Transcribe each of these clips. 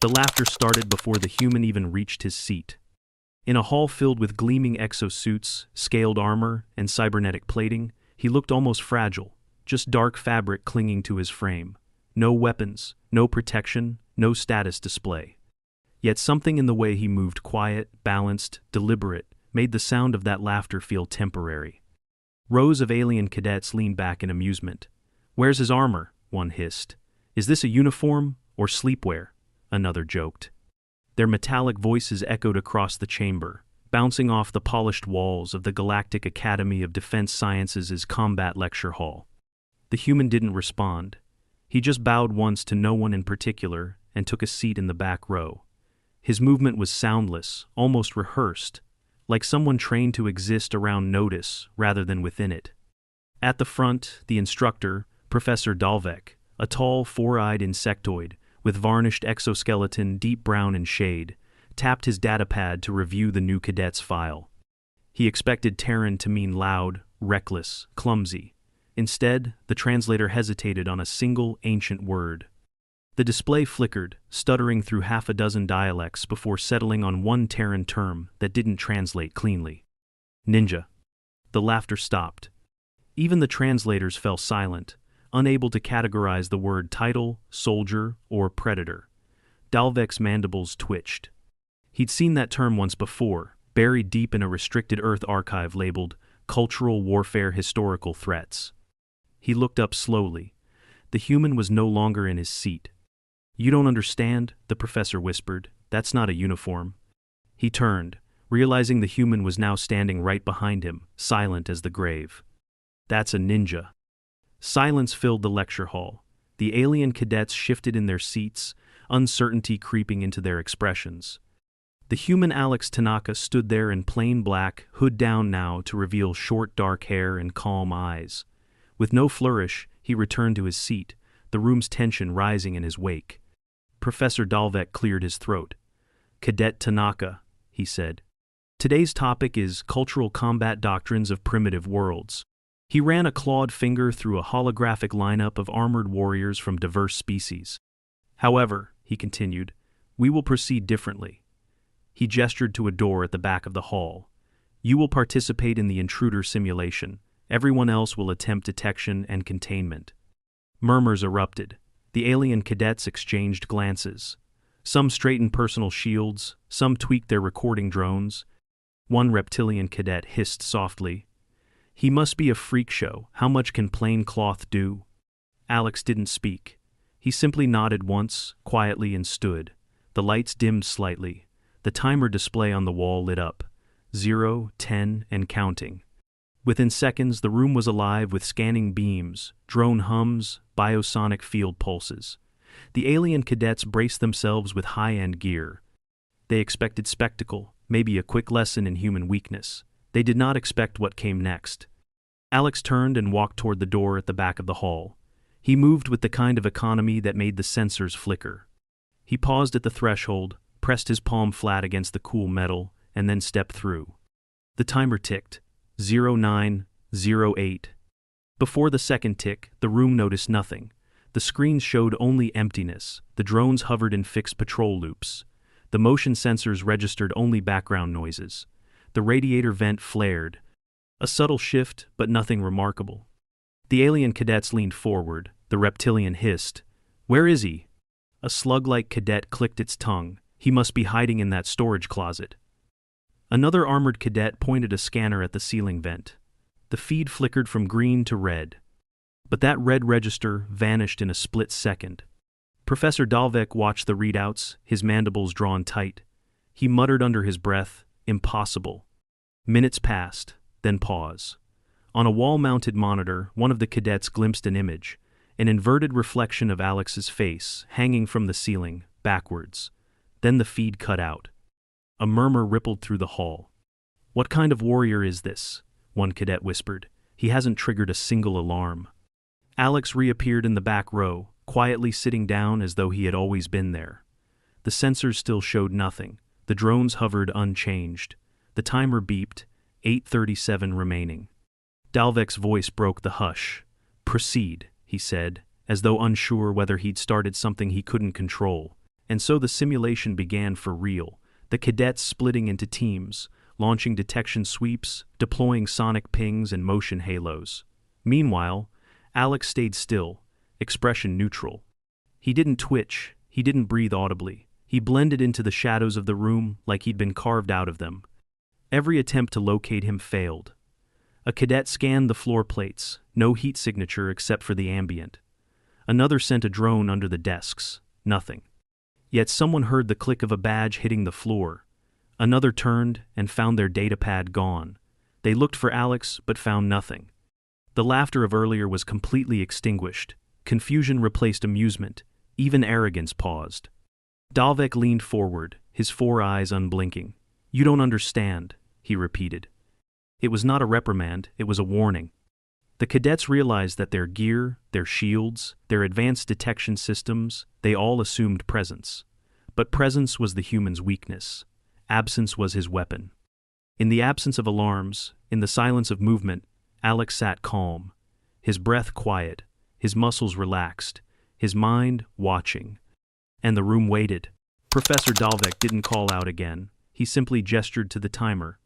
The laughter started before the human even reached his seat. In a hall filled with gleaming exosuits, scaled armor, and cybernetic plating, he looked almost fragile, just dark fabric clinging to his frame. No weapons, no protection, no status display. Yet something in the way he moved, quiet, balanced, deliberate, made the sound of that laughter feel temporary. Rows of alien cadets leaned back in amusement. "Where's his armor?" one hissed. "Is this a uniform or sleepwear?" another joked. Their metallic voices echoed across the chamber, bouncing off the polished walls of the Galactic Academy of Defense Sciences' combat lecture hall. The human didn't respond. He just bowed once to no one in particular and took a seat in the back row. His movement was soundless, almost rehearsed, like someone trained to exist around notice rather than within it. At the front, the instructor, Professor Dalvek, a tall, four-eyed insectoid with varnished exoskeleton deep brown in shade, tapped his datapad to review the new cadet's file. He expected Terran to mean loud, reckless, clumsy. Instead, the translator hesitated on a single ancient word. The display flickered, stuttering through half a dozen dialects before settling on one Terran term that didn't translate cleanly. Ninja. The laughter stopped. Even the translators fell silent, unable to categorize the word title, soldier, or predator. Dalvek's mandibles twitched. He'd seen that term once before, buried deep in a restricted Earth archive labeled Cultural Warfare Historical Threats. He looked up slowly. The human was no longer in his seat. "You don't understand," the professor whispered. "That's not a uniform." He turned, realizing the human was now standing right behind him, silent as the grave. "That's a ninja." Silence filled the lecture hall. The alien cadets shifted in their seats, uncertainty creeping into their expressions. The human Alex Tanaka stood there in plain black, hood down now to reveal short dark hair and calm eyes. With no flourish, he returned to his seat, the room's tension rising in his wake. Professor Dalvek cleared his throat. "Cadet Tanaka," he said. "Today's topic is Cultural Combat Doctrines of Primitive Worlds." He ran a clawed finger through a holographic lineup of armored warriors from diverse species. "However," he continued, "we will proceed differently." He gestured to a door at the back of the hall. "You will participate in the intruder simulation. Everyone else will attempt detection and containment." Murmurs erupted. The alien cadets exchanged glances. Some straightened personal shields, some tweaked their recording drones. One reptilian cadet hissed softly, "He must be a freak show. How much can plain cloth do?" Alex didn't speak. He simply nodded once, quietly, and stood. The lights dimmed slightly. The timer display on the wall lit up. 0, 10, and counting. Within seconds, the room was alive with scanning beams, drone hums, biosonic field pulses. The alien cadets braced themselves with high-end gear. They expected spectacle, maybe a quick lesson in human weakness. They did not expect what came next. Alex turned and walked toward the door at the back of the hall. He moved with the kind of economy that made the sensors flicker. He paused at the threshold, pressed his palm flat against the cool metal, and then stepped through. The timer ticked. 0908. Before the second tick, the room noticed nothing. The screens showed only emptiness. The drones hovered in fixed patrol loops. The motion sensors registered only background noises. The radiator vent flared. A subtle shift, but nothing remarkable. The alien cadets leaned forward. The reptilian hissed, "Where is he?" A slug-like cadet clicked its tongue. "He must be hiding in that storage closet." Another armored cadet pointed a scanner at the ceiling vent. The feed flickered from green to red. But that red register vanished in a split second. Professor Dalvek watched the readouts, his mandibles drawn tight. He muttered under his breath, "Impossible." Minutes passed, then pause. On a wall-mounted monitor, one of the cadets glimpsed an image, an inverted reflection of Alex's face, hanging from the ceiling, backwards. Then the feed cut out. A murmur rippled through the hall. "What kind of warrior is this?" one cadet whispered. "He hasn't triggered a single alarm." Alex reappeared in the back row, quietly sitting down as though he had always been there. The sensors still showed nothing. The drones hovered unchanged. The timer beeped, 8:37 remaining. Dalvek's voice broke the hush. "Proceed," he said, as though unsure whether he'd started something he couldn't control. And so the simulation began for real, the cadets splitting into teams, launching detection sweeps, deploying sonic pings and motion halos. Meanwhile, Alex stayed still, expression neutral. He didn't twitch, he didn't breathe audibly. He blended into the shadows of the room like he'd been carved out of them. Every attempt to locate him failed. A cadet scanned the floor plates, no heat signature except for the ambient. Another sent a drone under the desks, nothing. Yet someone heard the click of a badge hitting the floor. Another turned and found their datapad gone. They looked for Alex but found nothing. The laughter of earlier was completely extinguished. Confusion replaced amusement. Even arrogance paused. Dalvik leaned forward, his 4 eyes unblinking. "You don't understand," he repeated. It was not a reprimand, it was a warning. The cadets realized that their gear, their shields, their advanced detection systems, they all assumed presence. But presence was the human's weakness. Absence was his weapon. In the absence of alarms, in the silence of movement, Alex sat calm, his breath quiet, his muscles relaxed, his mind watching. And the room waited. Professor Dalvik didn't call out again. He simply gestured to the timer.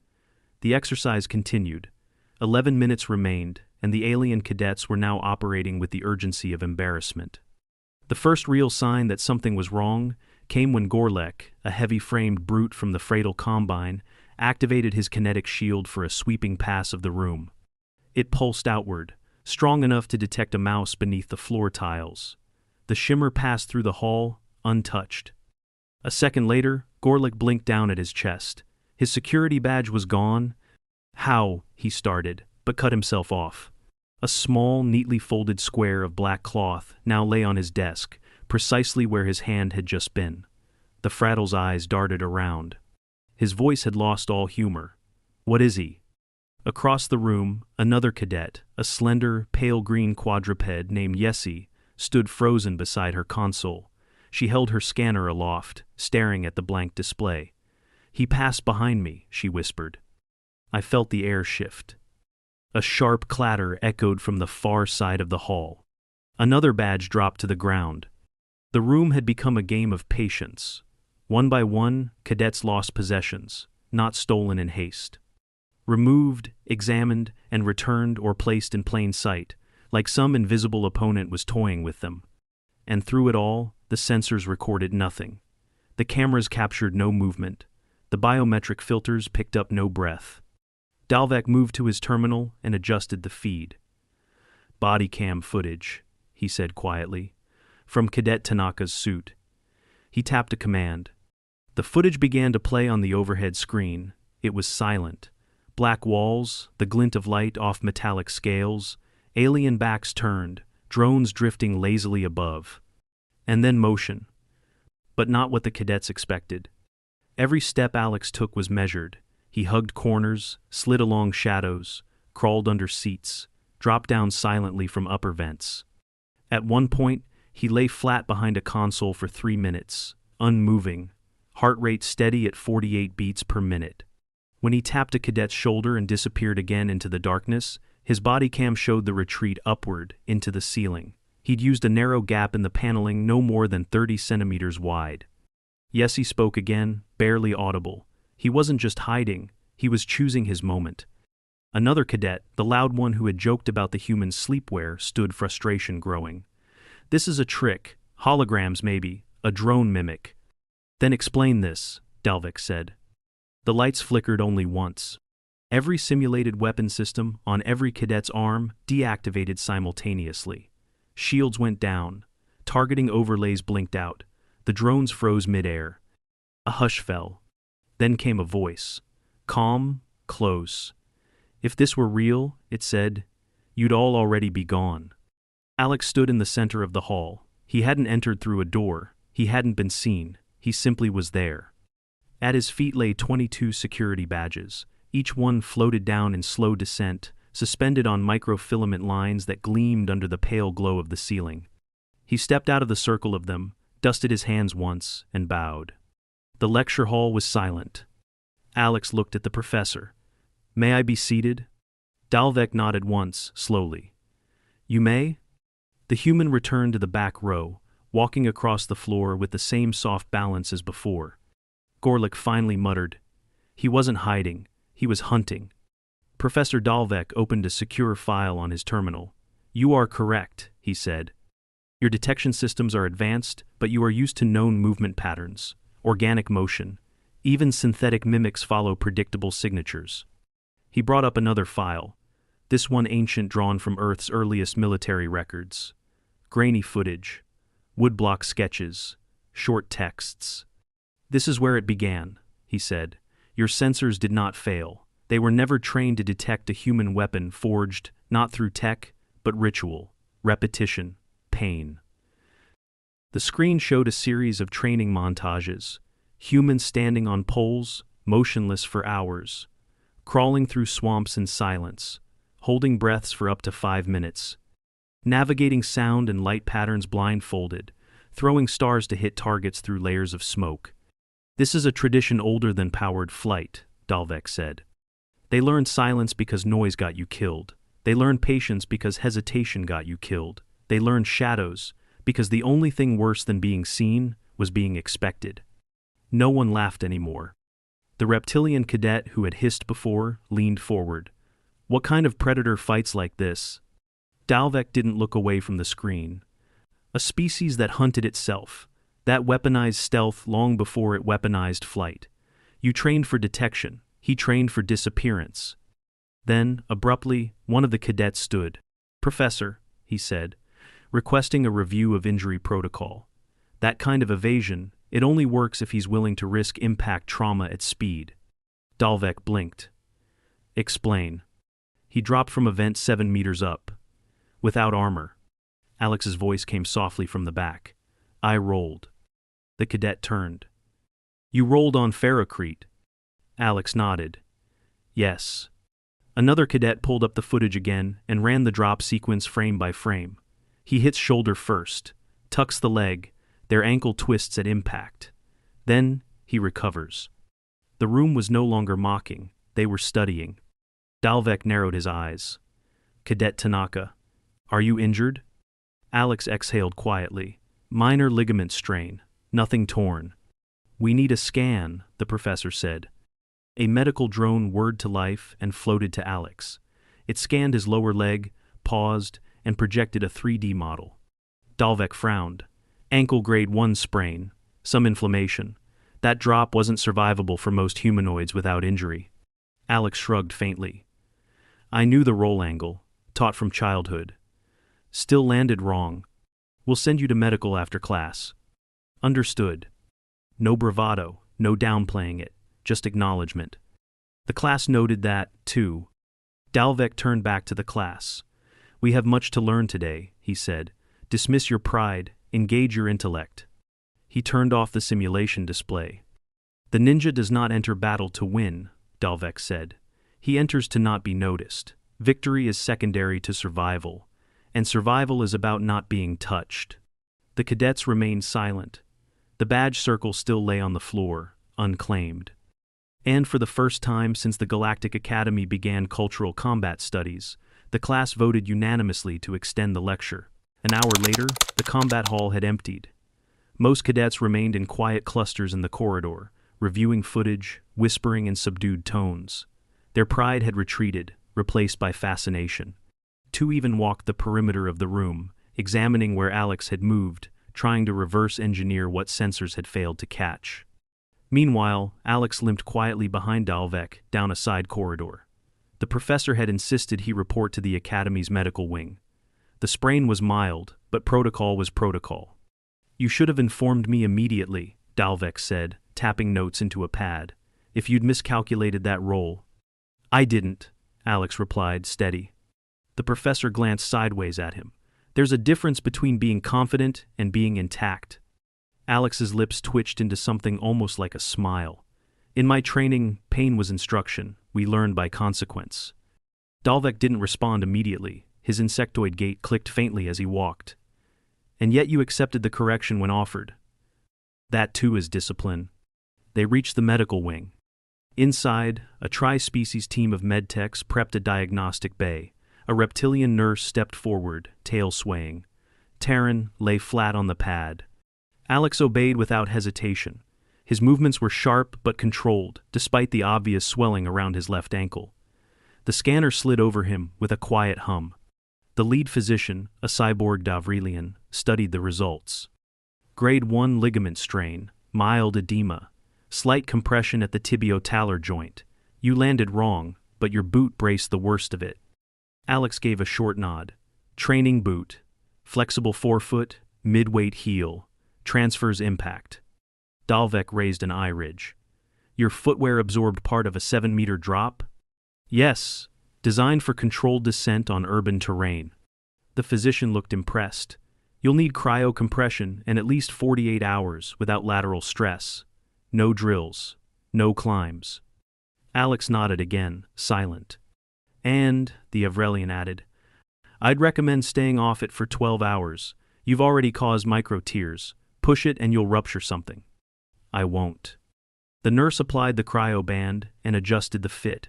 The exercise continued. 11 minutes remained, and the alien cadets were now operating with the urgency of embarrassment. The first real sign that something was wrong came when Gorlek, a heavy-framed brute from the Freital Combine, activated his kinetic shield for a sweeping pass of the room. It pulsed outward, strong enough to detect a mouse beneath the floor tiles. The shimmer passed through the hall, untouched. A second later, Gorlek blinked down at his chest. His security badge was gone. "How?" he started, but cut himself off. A small, neatly folded square of black cloth now lay on his desk, precisely where his hand had just been. The Frattle's eyes darted around. His voice had lost all humor. "What is he?" Across the room, another cadet, a slender, pale-green quadruped named Yessie, stood frozen beside her console. She held her scanner aloft, staring at the blank display. "He passed behind me," she whispered. I felt the air shift. A sharp clatter echoed from the far side of the hall. Another badge dropped to the ground. The room had become a game of patience. One by one, cadets lost possessions, not stolen in haste. Removed, examined, and returned or placed in plain sight, like some invisible opponent was toying with them. And through it all, the sensors recorded nothing. The cameras captured no movement. The biometric filters picked up no breath. Dalvik moved to his terminal and adjusted the feed. "Body cam footage," he said quietly, "from Cadet Tanaka's suit." He tapped a command. The footage began to play on the overhead screen. It was silent. Black walls, the glint of light off metallic scales, alien backs turned, drones drifting lazily above. And then motion. But not what the cadets expected. Every step Alex took was measured. He hugged corners, slid along shadows, crawled under seats, dropped down silently from upper vents. At one point, he lay flat behind a console for 3 minutes, unmoving, heart rate steady at 48 beats per minute. When he tapped a cadet's shoulder and disappeared again into the darkness, his body cam showed the retreat upward, into the ceiling. He'd used a narrow gap in the paneling no more than 30 centimeters wide. Yessie spoke again, barely audible. He wasn't just hiding, he was choosing his moment. Another cadet, the loud one who had joked about the human sleepwear, stood, frustration growing. "This is a trick, holograms maybe, a drone mimic." "Then explain this," Dalvik said. The lights flickered only once. Every simulated weapon system on every cadet's arm deactivated simultaneously. Shields went down. Targeting overlays blinked out. The drones froze midair. A hush fell. Then came a voice. Calm, close. "If this were real," it said, "you'd all already be gone." Alex stood in the center of the hall. He hadn't entered through a door. He hadn't been seen. He simply was there. At his feet lay 22 security badges. Each one floated down in slow descent, suspended on microfilament lines that gleamed under the pale glow of the ceiling. He stepped out of the circle of them, dusted his hands once, and bowed. The lecture hall was silent. Alex looked at the professor. "May I be seated?" Dalvik nodded once, slowly. "You may?" The human returned to the back row, walking across the floor with the same soft balance as before. Gorlick finally muttered. He wasn't hiding, he was hunting. Professor Dalvek opened a secure file on his terminal. You are correct, he said. Your detection systems are advanced, but you are used to known movement patterns, organic motion. Even synthetic mimics follow predictable signatures. He brought up another file, this one ancient drawn from Earth's earliest military records. Grainy footage, woodblock sketches, short texts. This is where it began, he said. Your sensors did not fail. They were never trained to detect a human weapon forged not through tech, but ritual, repetition, pain. The screen showed a series of training montages, humans standing on poles, motionless for hours, crawling through swamps in silence, holding breaths for up to 5 minutes, navigating sound and light patterns blindfolded, throwing stars to hit targets through layers of smoke. This is a tradition older than powered flight, Dalvek said. They learned silence because noise got you killed. They learned patience because hesitation got you killed. They learned shadows because the only thing worse than being seen was being expected. No one laughed anymore. The reptilian cadet who had hissed before leaned forward. What kind of predator fights like this? Dalvek didn't look away from the screen. A species that hunted itself, that weaponized stealth long before it weaponized flight. You trained for detection, he trained for disappearance. Then, abruptly, one of the cadets stood. Professor, he said, requesting a review of injury protocol. That kind of evasion, it only works if he's willing to risk impact trauma at speed. Dalvek blinked. Explain. He dropped from a vent 7 meters up. Without armor. Alex's voice came softly from the back. I rolled. The cadet turned. You rolled on ferrocrete. Alex nodded. Yes. Another cadet pulled up the footage again and ran the drop sequence frame by frame. He hits shoulder first, tucks the leg, their ankle twists at impact. Then, he recovers. The room was no longer mocking, they were studying. Dalvek narrowed his eyes. Cadet Tanaka, are you injured? Alex exhaled quietly. Minor ligament strain, nothing torn. We need a scan, the professor said. A medical drone whirred to life and floated to Alex. It scanned his lower leg, paused, and projected a 3D model. Dalvek frowned. Ankle grade 1 sprain, some inflammation. That drop wasn't survivable for most humanoids without injury. Alex shrugged faintly. I knew the roll angle, taught from childhood. Still landed wrong. We'll send you to medical after class. Understood. No bravado, no downplaying it, just acknowledgement. The class noted that, too. Dalvek turned back to the class. We have much to learn today, he said. Dismiss your pride, engage your intellect. He turned off the simulation display. The ninja does not enter battle to win, Dalvek said. He enters to not be noticed. Victory is secondary to survival, and survival is about not being touched. The cadets remained silent. The badge circle still lay on the floor, unclaimed. And for the first time since the Galactic Academy began cultural combat studies, the class voted unanimously to extend the lecture. An hour later, the combat hall had emptied. Most cadets remained in quiet clusters in the corridor, reviewing footage, whispering in subdued tones. Their pride had retreated, replaced by fascination. 2 even walked the perimeter of the room, examining where Alex had moved, trying to reverse engineer what sensors had failed to catch. Meanwhile, Alex limped quietly behind Dalvek down a side corridor. The professor had insisted he report to the Academy's medical wing. The sprain was mild, but protocol was protocol. You should have informed me immediately, Dalvek said, tapping notes into a pad. If you'd miscalculated that roll. I didn't, Alex replied, steady. The professor glanced sideways at him. There's a difference between being confident and being intact. Alex's lips twitched into something almost like a smile. In my training, pain was instruction. We learned by consequence. Dalvek didn't respond immediately. His insectoid gait clicked faintly as he walked. And yet you accepted the correction when offered. That too is discipline. They reached the medical wing. Inside, a tri-species team of medtechs prepped a diagnostic bay. A reptilian nurse stepped forward, tail swaying. Terran lay flat on the pad. Alex obeyed without hesitation. His movements were sharp but controlled, despite the obvious swelling around his left ankle. The scanner slid over him with a quiet hum. The lead physician, a cyborg Davrilian, studied the results. Grade 1 ligament strain, mild edema, slight compression at the tibio-talar joint. You landed wrong, but your boot braced the worst of it. Alex gave a short nod. Training boot. Flexible forefoot, mid-weight heel. Transfers impact. Dalvek raised an eye ridge. Your footwear absorbed part of a 7-meter drop? Yes, designed for controlled descent on urban terrain. The physician looked impressed. You'll need cryocompression and at least 48 hours without lateral stress. No drills. No climbs. Alex nodded again, silent. And, the Avrelian added, I'd recommend staying off it for 12 hours. You've already caused micro-tears. Push it and you'll rupture something. I won't. The nurse applied the cryo band and adjusted the fit.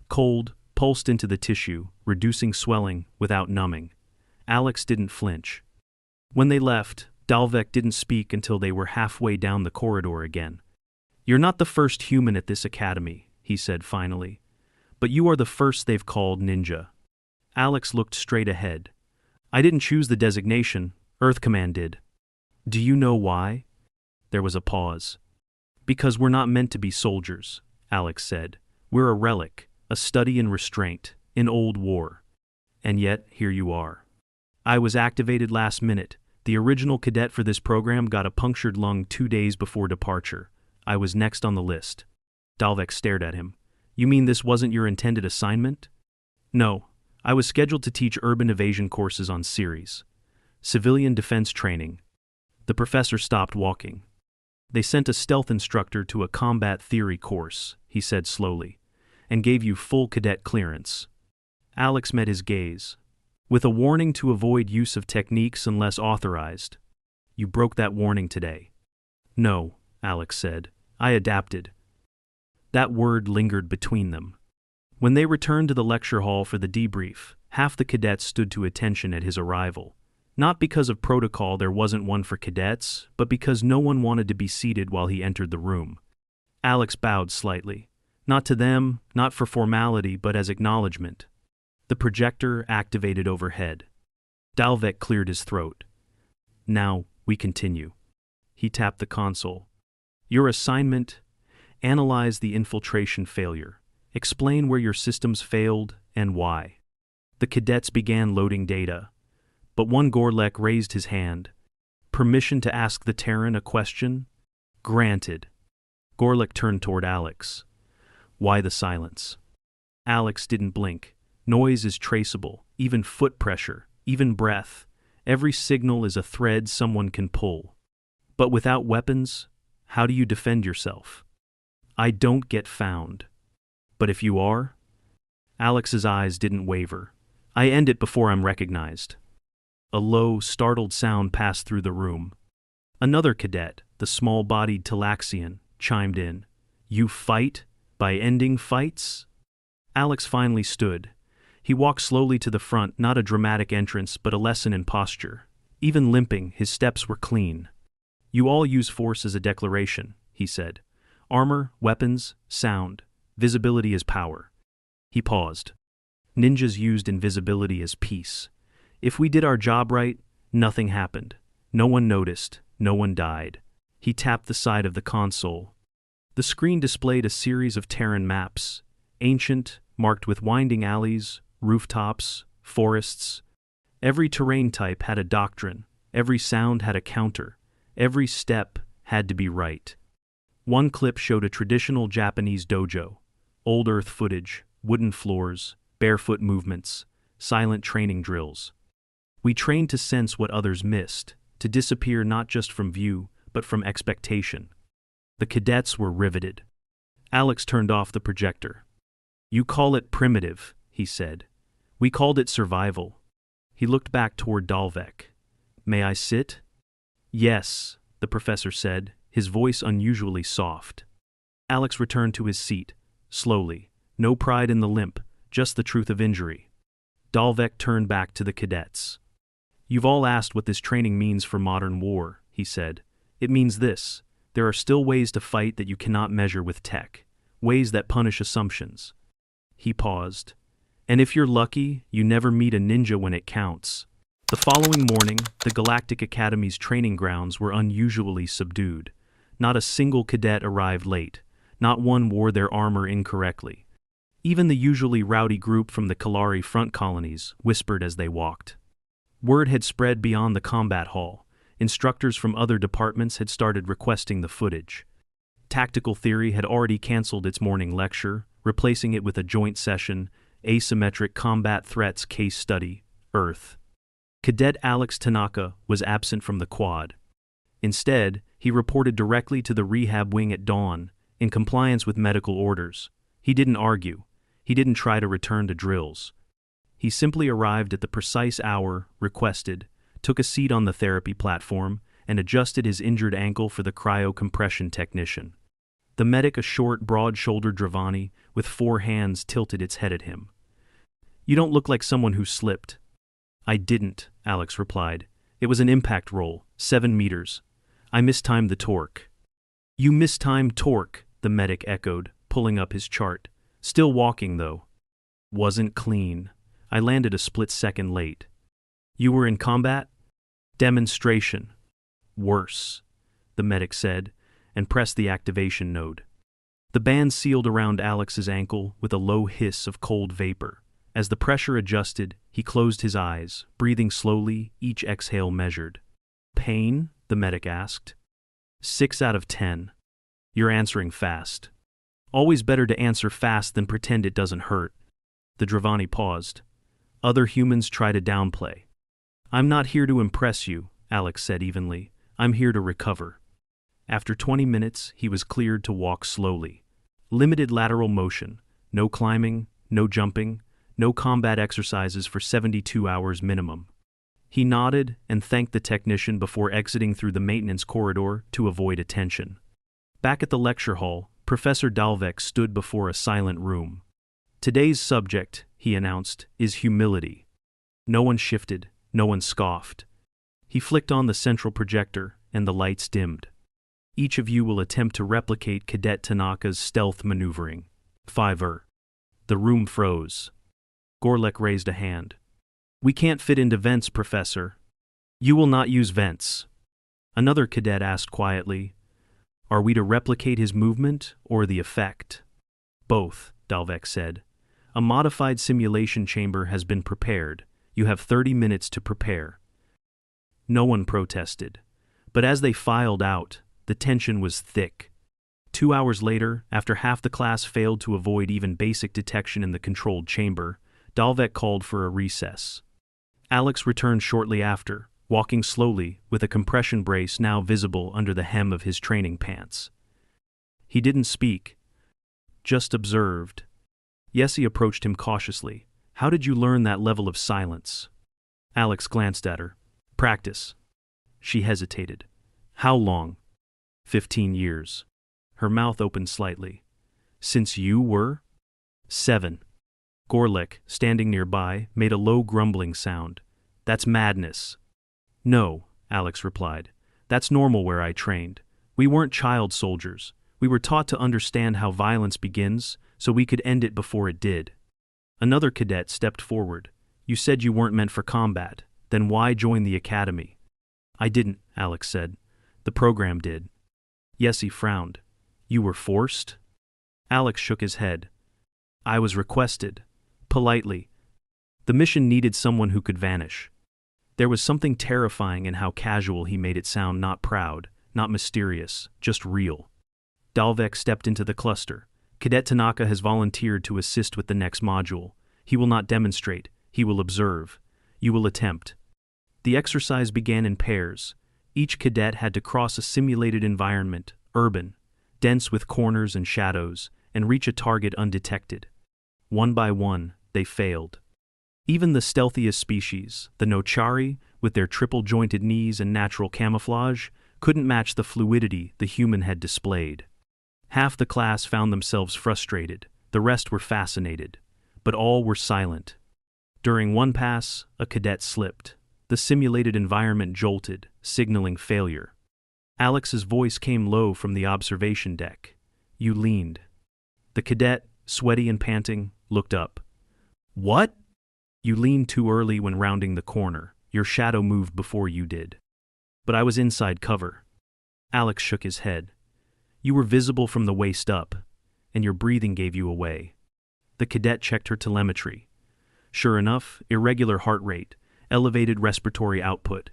Cold, pulsed into the tissue, reducing swelling without numbing. Alex didn't flinch. When they left, Dalvek didn't speak until they were halfway down the corridor again. You're not the first human at this academy, he said finally. But you are the first they've called ninja. Alex looked straight ahead. I didn't choose the designation, Earth Command did. Do you know why? There was a pause. Because we're not meant to be soldiers, Alex said. We're a relic, a study in restraint, in old war. And yet, here you are. I was activated last minute. The original cadet for this program got a punctured lung 2 days before departure. I was next on the list. Dalvek stared at him. You mean this wasn't your intended assignment? No. I was scheduled to teach urban evasion courses on Ceres. Civilian defense training. The professor stopped walking. They sent a stealth instructor to a combat theory course, he said slowly, and gave you full cadet clearance. Alex met his gaze. With a warning to avoid use of techniques unless authorized. You broke that warning today. No, Alex said. I adapted. That word lingered between them. When they returned to the lecture hall for the debrief, half the cadets stood to attention at his arrival. Not because of protocol there wasn't one for cadets, but because no one wanted to be seated while he entered the room. Alex bowed slightly. Not to them, not for formality, but as acknowledgement. The projector activated overhead. Dalvek cleared his throat. Now, we continue. He tapped the console. Your assignment: analyze the infiltration failure. Explain where your systems failed and why. The cadets began loading data. But one Gorlek raised his hand. Permission to ask the Terran a question? Granted. Gorlek turned toward Alex. Why the silence? Alex didn't blink. Noise is traceable, even foot pressure, even breath. Every signal is a thread someone can pull. But without weapons, how do you defend yourself? I don't get found. But if you are? Alex's eyes didn't waver. I end it before I'm recognized. A low, startled sound passed through the room. Another cadet, the small-bodied Talaxian, chimed in. You fight by ending fights? Alex finally stood. He walked slowly to the front, not a dramatic entrance, but a lesson in posture. Even limping, his steps were clean. You all use force as a declaration, he said. Armor, weapons, sound. Visibility is power. He paused. Ninjas used invisibility as peace. If we did our job right, nothing happened. No one noticed. No one died. He tapped the side of the console. The screen displayed a series of Terran maps. Ancient, marked with winding alleys, rooftops, forests. Every terrain type had a doctrine. Every sound had a counter. Every step had to be right. One clip showed a traditional Japanese dojo. Old Earth footage, wooden floors, barefoot movements, silent training drills. We trained to sense what others missed, to disappear not just from view, but from expectation. The cadets were riveted. Alex turned off the projector. You call it primitive, he said. We called it survival. He looked back toward Dalvek. May I sit? Yes, the professor said, his voice unusually soft. Alex returned to his seat, slowly. No pride in the limp, just the truth of injury. Dalvek turned back to the cadets. You've all asked what this training means for modern war, he said. It means this. There are still ways to fight that you cannot measure with tech. Ways that punish assumptions. He paused. And if you're lucky, you never meet a ninja when it counts. The following morning, the Galactic Academy's training grounds were unusually subdued. Not a single cadet arrived late. Not one wore their armor incorrectly. Even the usually rowdy group from the Kalari front colonies whispered as they walked. Word had spread beyond the combat hall. Instructors from other departments had started requesting the footage. Tactical theory had already canceled its morning lecture, replacing it with a joint session, Asymmetric Combat Threats Case Study, Earth. Cadet Alex Tanaka was absent from the quad. Instead, he reported directly to the rehab wing at dawn, in compliance with medical orders. He didn't argue. He didn't try to return to drills. He simply arrived at the precise hour requested, took a seat on the therapy platform, and adjusted his injured ankle for the cryocompression technician. The medic, a short, broad-shouldered Dravani, with 4 hands, tilted its head at him. You don't look like someone who slipped. I didn't, Alex replied. It was an impact roll, 7 meters. I mistimed the torque. You mistimed torque, the medic echoed, pulling up his chart. Still walking, though. Wasn't clean. I landed a split second late. You were in combat? Demonstration. Worse, the medic said, and pressed the activation node. The band sealed around Alex's ankle with a low hiss of cold vapor. As the pressure adjusted, he closed his eyes, breathing slowly, each exhale measured. Pain? The medic asked. 6 out of 10. You're answering fast. Always better to answer fast than pretend it doesn't hurt. The Dravani paused. Other humans try to downplay. I'm not here to impress you, Alex said evenly. I'm here to recover. After 20 minutes, he was cleared to walk slowly. Limited lateral motion, no climbing, no jumping, no combat exercises for 72 hours minimum. He nodded and thanked the technician before exiting through the maintenance corridor to avoid attention. Back at the lecture hall, Professor Dalvek stood before a silent room. Today's subject, he announced, is humility. No one shifted, no one scoffed. He flicked on the central projector, and the lights dimmed. Each of you will attempt to replicate Cadet Tanaka's stealth maneuvering. 5. The room froze. Gorlek raised a hand. We can't fit into vents, Professor. You will not use vents. Another cadet asked quietly, Are we to replicate his movement or the effect? Both, Dalvek said. A modified simulation chamber has been prepared. You have 30 minutes to prepare. No one protested. But as they filed out, the tension was thick. 2 hours later, after half the class failed to avoid even basic detection in the controlled chamber, Dalvek called for a recess. Alex returned shortly after, walking slowly, with a compression brace now visible under the hem of his training pants. He didn't speak, just observed. Yessie approached him cautiously. How did you learn that level of silence? Alex glanced at her. Practice. She hesitated. How long? 15 years. Her mouth opened slightly. Since you were? 7. Gorlek, standing nearby, made a low grumbling sound. That's madness. No, Alex replied. That's normal where I trained. We weren't child soldiers. We were taught to understand how violence begins, so we could end it before it did. Another cadet stepped forward. You said you weren't meant for combat. Then why join the academy? I didn't, Alex said. The program did. Yessie frowned. You were forced? Alex shook his head. I was requested. Politely. The mission needed someone who could vanish. There was something terrifying in how casual he made it sound, not proud, not mysterious, just real. Dalvek stepped into the cluster. Cadet Tanaka has volunteered to assist with the next module. He will not demonstrate, he will observe. You will attempt. The exercise began in pairs. Each cadet had to cross a simulated environment, urban, dense with corners and shadows, and reach a target undetected. One by one, they failed. Even the stealthiest species, the Nochari, with their triple-jointed knees and natural camouflage, couldn't match the fluidity the human had displayed. Half the class found themselves frustrated, the rest were fascinated, but all were silent. During one pass, a cadet slipped. The simulated environment jolted, signaling failure. Alex's voice came low from the observation deck. You leaned. The cadet, sweaty and panting, looked up. What? You leaned too early when rounding the corner. Your shadow moved before you did. But I was inside cover. Alex shook his head. You were visible from the waist up, and your breathing gave you away. The cadet checked her telemetry. Sure enough, irregular heart rate, elevated respiratory output.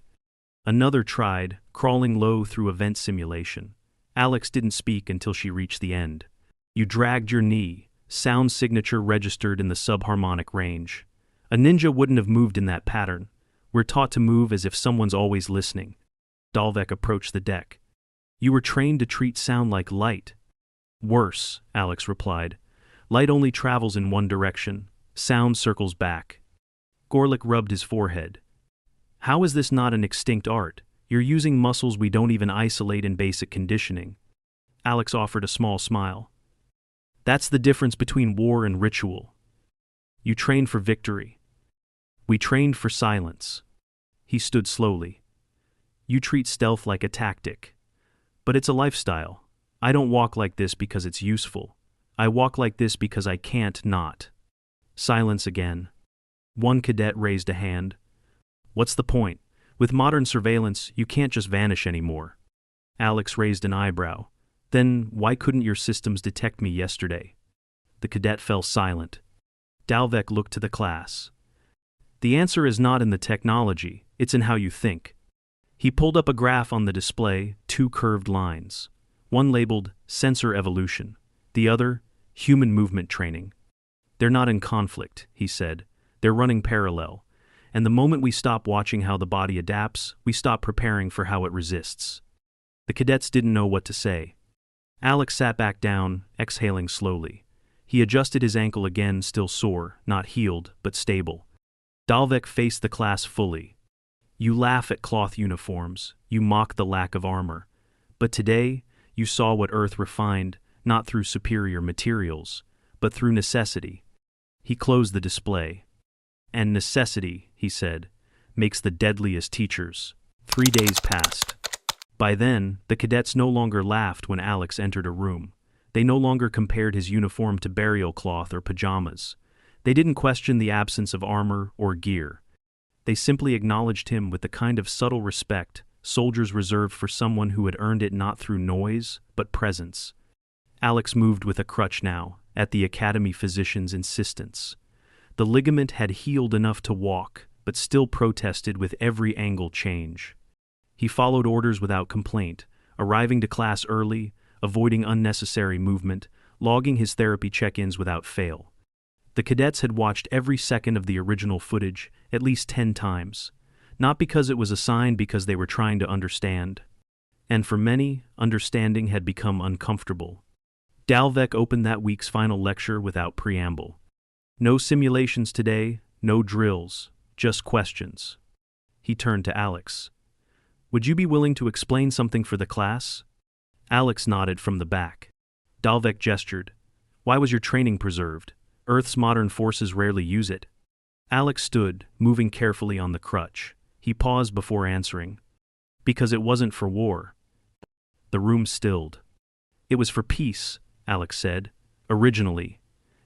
Another tried, crawling low through a vent simulation. Alex didn't speak until she reached the end. You dragged your knee, sound signature registered in the subharmonic range. A ninja wouldn't have moved in that pattern. We're taught to move as if someone's always listening. Dalvik approached the deck. You were trained to treat sound like light. Worse, Alex replied. Light only travels in one direction. Sound circles back. Gorlick rubbed his forehead. How is this not an extinct art? You're using muscles we don't even isolate in basic conditioning. Alex offered a small smile. That's the difference between war and ritual. You trained for victory. We trained for silence. He stood slowly. You treat stealth like a tactic. But it's a lifestyle. I don't walk like this because it's useful. I walk like this because I can't not. Silence again. One cadet raised a hand. What's the point? With modern surveillance, you can't just vanish anymore. Alex raised an eyebrow. Then why couldn't your systems detect me yesterday? The cadet fell silent. Dalvik looked to the class. The answer is not in the technology, it's in how you think. He pulled up a graph on the display, two curved lines. One labeled sensor evolution, the other human movement training. They're not in conflict, he said. They're running parallel. And the moment we stop watching how the body adapts, we stop preparing for how it resists. The cadets didn't know what to say. Alex sat back down, exhaling slowly. He adjusted his ankle again, still sore, not healed, but stable. Dalvik faced the class fully. You laugh at cloth uniforms, you mock the lack of armor. But today, you saw what Earth refined, not through superior materials, but through necessity. He closed the display. And necessity, he said, makes the deadliest teachers. 3 days passed. By then, the cadets no longer laughed when Alex entered a room. They no longer compared his uniform to burial cloth or pajamas. They didn't question the absence of armor or gear. They simply acknowledged him with the kind of subtle respect soldiers reserved for someone who had earned it not through noise, but presence. Alex moved with a crutch now, at the academy physician's insistence. The ligament had healed enough to walk, but still protested with every angle change. He followed orders without complaint, arriving to class early, avoiding unnecessary movement, logging his therapy check-ins without fail. The cadets had watched every second of the original footage at least 10 times, not because it was assigned, because they were trying to understand. And for many, understanding had become uncomfortable. Dalvik opened that week's final lecture without preamble. No simulations today, no drills, just questions. He turned to Alex. Would you be willing to explain something for the class? Alex nodded from the back. Dalvik gestured. Why was your training preserved? Earth's modern forces rarely use it. Alex stood, moving carefully on the crutch. He paused before answering. Because it wasn't for war. The room stilled. It was for peace, Alex said. Originally.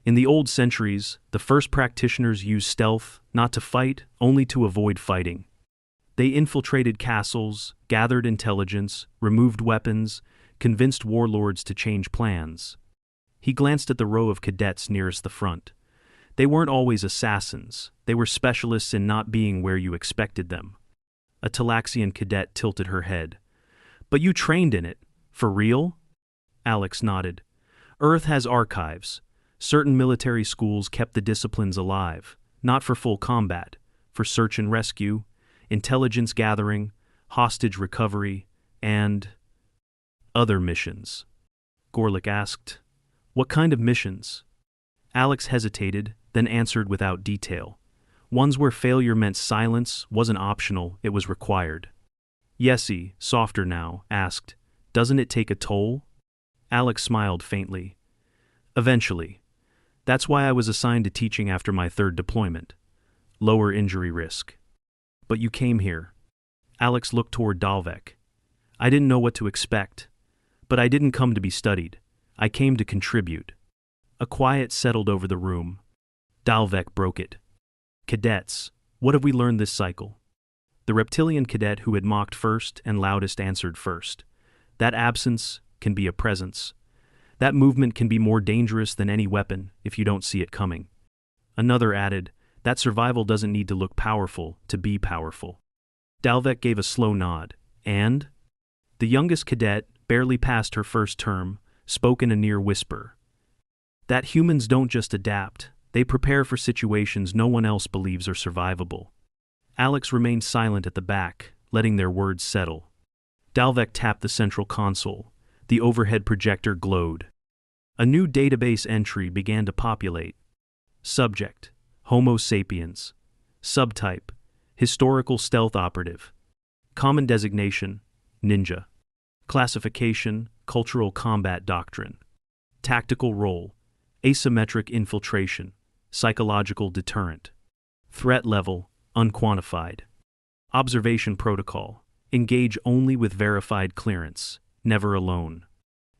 In the old centuries, the first practitioners used stealth, not to fight, only to avoid fighting. They infiltrated castles, gathered intelligence, removed weapons, convinced warlords to change plans. He glanced at the row of cadets nearest the front. They weren't always assassins. They were specialists in not being where you expected them. A Talaxian cadet tilted her head. But you trained in it. For real? Alex nodded. Earth has archives. Certain military schools kept the disciplines alive, not for full combat, for search and rescue, intelligence gathering, hostage recovery, and other missions. Gorlick asked, What kind of missions? Alex hesitated, then answered without detail. Ones where failure meant silence wasn't optional, it was required. Yessie, softer now, asked, Doesn't it take a toll? Alex smiled faintly. Eventually. That's why I was assigned to teaching after my third deployment. Lower injury risk. But you came here. Alex looked toward Dalvek. I didn't know what to expect. But I didn't come to be studied. I came to contribute. A quiet settled over the room. Dalvek broke it. Cadets, what have we learned this cycle? The reptilian cadet who had mocked first and loudest answered first. That absence can be a presence. That movement can be more dangerous than any weapon if you don't see it coming. Another added, that survival doesn't need to look powerful to be powerful. Dalvek gave a slow nod, and? The youngest cadet, barely past her first term, spoke in a near whisper. That humans don't just adapt, they prepare for situations no one else believes are survivable. Alex remained silent at the back, letting their words settle. Dalvek tapped the central console. The overhead projector glowed. A new database entry began to populate. Subject: Homo sapiens. Subtype: Historical stealth operative. Common designation: Ninja. Classification: Cultural combat doctrine. Tactical role: Asymmetric infiltration. Psychological deterrent. Threat level: Unquantified. Observation protocol: Engage only with verified clearance, never alone.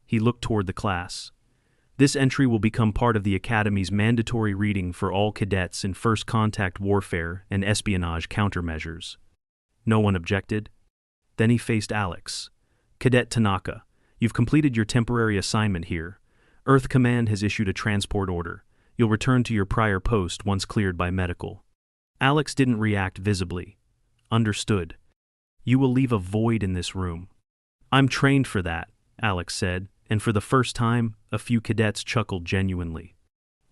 He looked toward the class. This entry will become part of the Academy's mandatory reading for all cadets in first contact warfare and espionage countermeasures. No one objected. Then he faced Alex. Cadet Tanaka, you've completed your temporary assignment here. Earth Command has issued a transport order. You'll return to your prior post once cleared by medical. Alex didn't react visibly. Understood. You will leave a void in this room. I'm trained for that, Alex said, and for the first time, a few cadets chuckled genuinely.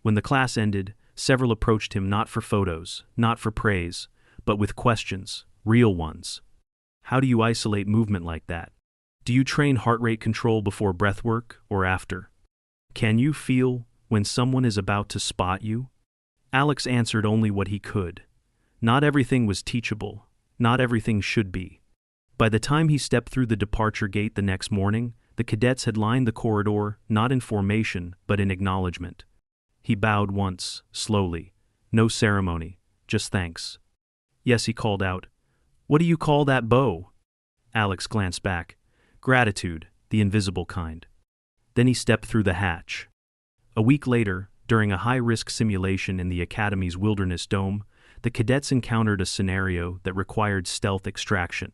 When the class ended, several approached him not for photos, not for praise, but with questions, real ones. How do you isolate movement like that? Do you train heart rate control before breathwork or after? Can you feel when someone is about to spot you? Alex answered only what he could. Not everything was teachable, not everything should be. By the time he stepped through the departure gate the next morning, the cadets had lined the corridor, not in formation, but in acknowledgement. He bowed once, slowly. No ceremony, just thanks. Yes, he called out. What do you call that bow? Alex glanced back. Gratitude, the invisible kind. Then he stepped through the hatch. A week later, during a high-risk simulation in the Academy's Wilderness Dome, the cadets encountered a scenario that required stealth extraction.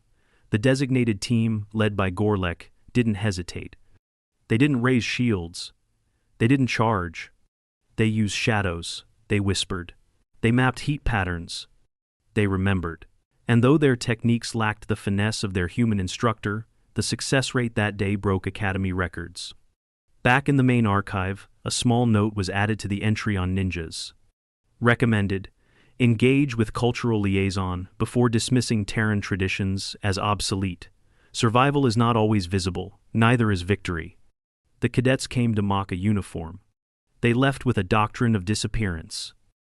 The designated team, led by Gorlek, didn't hesitate. They didn't raise shields. They didn't charge. They used shadows. They whispered. They mapped heat patterns. They remembered. And though their techniques lacked the finesse of their human instructor, the success rate that day broke Academy records. Back in the main archive, a small note was added to the entry on ninjas. Recommended: engage with cultural liaison before dismissing Terran traditions as obsolete. Survival is not always visible, neither is victory. The cadets came to mock a uniform. They left with a doctrine of disappearance.